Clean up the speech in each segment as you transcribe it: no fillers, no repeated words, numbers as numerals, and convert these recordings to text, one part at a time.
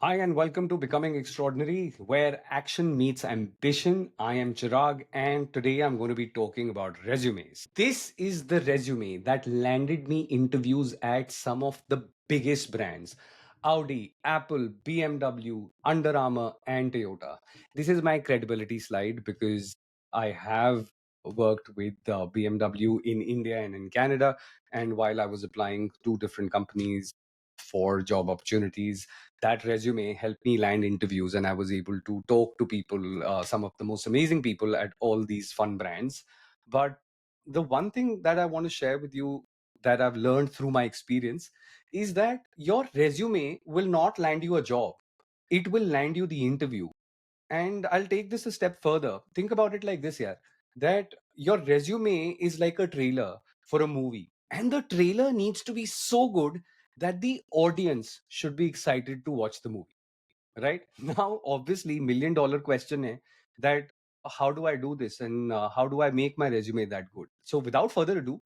Hi, and welcome to Becoming Extraordinary, where action meets ambition. I am Chirag, and today I'm going to be talking about resumes. This is the resume that landed me interviews at some of the biggest brands: Audi, Apple, BMW, Under Armour, and Toyota. This is my credibility slide because I have worked with BMW in India and in Canada. And while I was applying to different companies for job opportunities, that resume helped me land interviews, and I was able to talk to people, some of the most amazing people at all these fun brands. But the one thing that I want to share with you that I've learned through my experience is that your resume will not land you a job, it will land you the interview. And I'll take this a step further. Think about it like this, yeah, that your resume is like a trailer for a movie, and the trailer needs to be so good that the audience should be excited to watch the movie, right? Now obviously $1 million question hai that how do I do this, and how do I make my resume that good? So without further ado,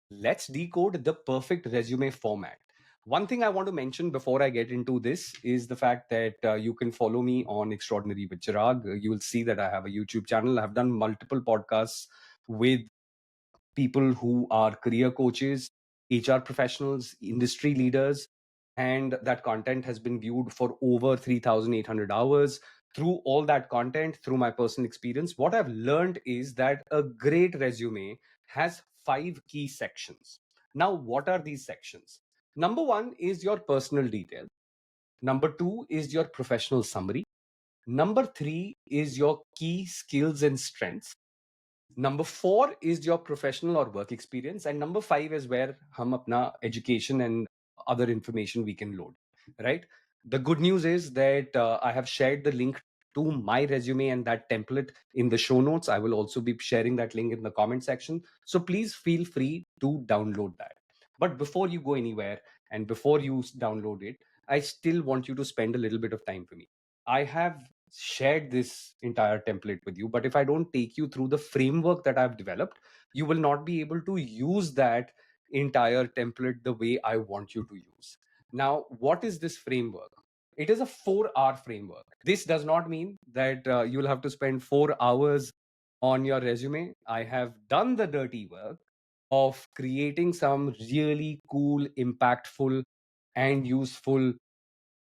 let's decode the perfect resume format. One thing I want to mention before I get into this is the fact that you can follow me on Extraordinary with Chirag. You will see that I have a YouTube channel. I've done multiple podcasts with people who are career coaches, HR professionals, industry leaders, and that content has been viewed for over 3,800 hours. Through all that content, through my personal experience, what I've learned is that a great resume has 5 key sections. Now, what are these sections? Number one is your personal detail. Number two is your professional summary. Number three is your key skills and strengths. Number four is your professional or work experience, and number five is where hum apna education and other information we can load. Right. The good news is that I have shared the link to my resume and that template in the show notes. I will also be sharing that link in the comment section. So please feel free to download that. But before you go anywhere and before you download it, I still want you to spend a little bit of time for me. I have shared this entire template with you, but if I don't take you through the framework that I've developed, you will not be able to use that entire template the way I want you to use. Now, what is this framework? It is a 4 hour framework. This does not mean that you'll have to spend 4 hours on your resume. I have done the dirty work of creating some really cool, impactful, and useful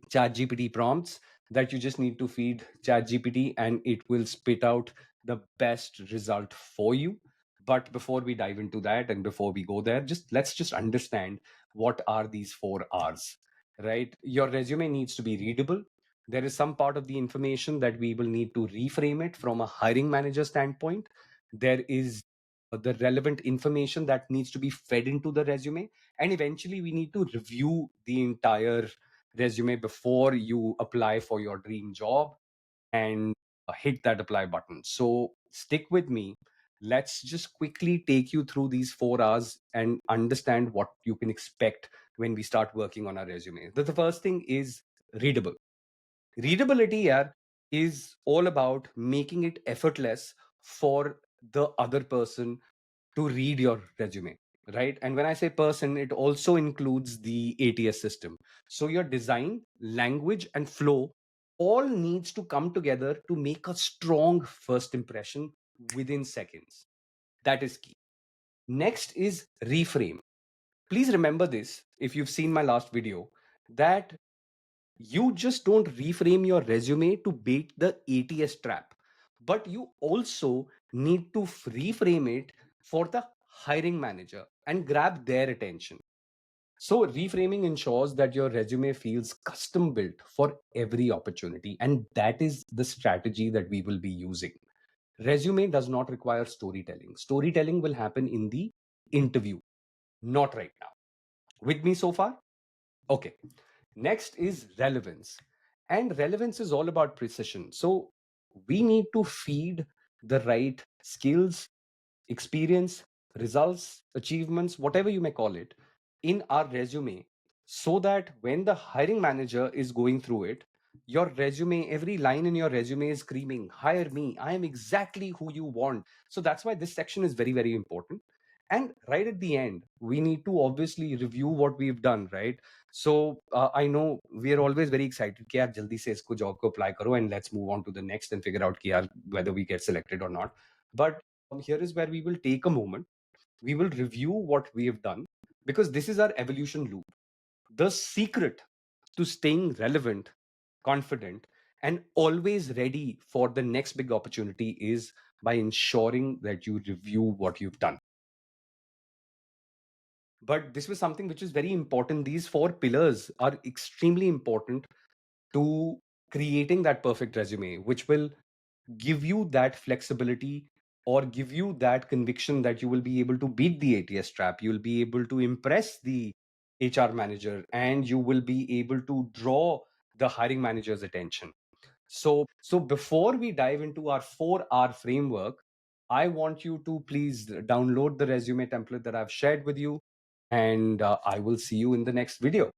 ChatGPT prompts that you just need to feed ChatGPT and it will spit out the best result for you. But before we dive into that and before we go there, just let's just understand what are these 4 R's, right? Your resume needs to be readable. There is some part of the information that we will need to reframe it from a hiring manager standpoint. There is the relevant information that needs to be fed into the resume. And eventually, we need to review the entire resume before you apply for your dream job and hit that apply button. So stick with me. Let's just quickly take you through these 4 R's and understand what you can expect when we start working on our resume. The first thing is readable. Readability here is all about making it effortless for the other person to read your resume, right? And when I say person, it also includes the ATS system. So your design, language, and flow all needs to come together to make a strong first impression within seconds. That is key. Next is reframe. Please remember this if you've seen my last video, that you just don't reframe your resume to bait the ATS trap, but you also need to reframe it for the hiring manager and grab their attention. So, reframing ensures that your resume feels custom built for every opportunity, and that is the strategy that we will be using. Resume does not require storytelling. Storytelling will happen in the interview, not right now. With me so far? Okay. Next is relevance. And relevance is all about precision. So we need to feed the right skills, experience, results, achievements, whatever you may call it, in our resume so that when the hiring manager is going through it, your resume, every line in your resume is screaming, hire me. I am exactly who you want. So that's why this section is very, very important. And right at the end, we need to obviously review what we've done, right? So I know we are always very excited कि यार जल्दी से इसको job को apply करो and let's move on to the next and figure out कि यार whether we get selected or not. But here is where we will take a moment. We will review what we have done because this is our evolution loop. The secret to staying relevant, confident, and always ready for the next big opportunity is by ensuring that you review what you've done. But this was something which is very important. These four pillars are extremely important to creating that perfect resume, which will give you that flexibility or give you that conviction that you will be able to beat the ATS trap. You'll be able to impress the HR manager and you will be able to draw the hiring manager's attention. So before we dive into our 4R framework, I want you to please download the resume template that I've shared with you, and I will see you in the next video.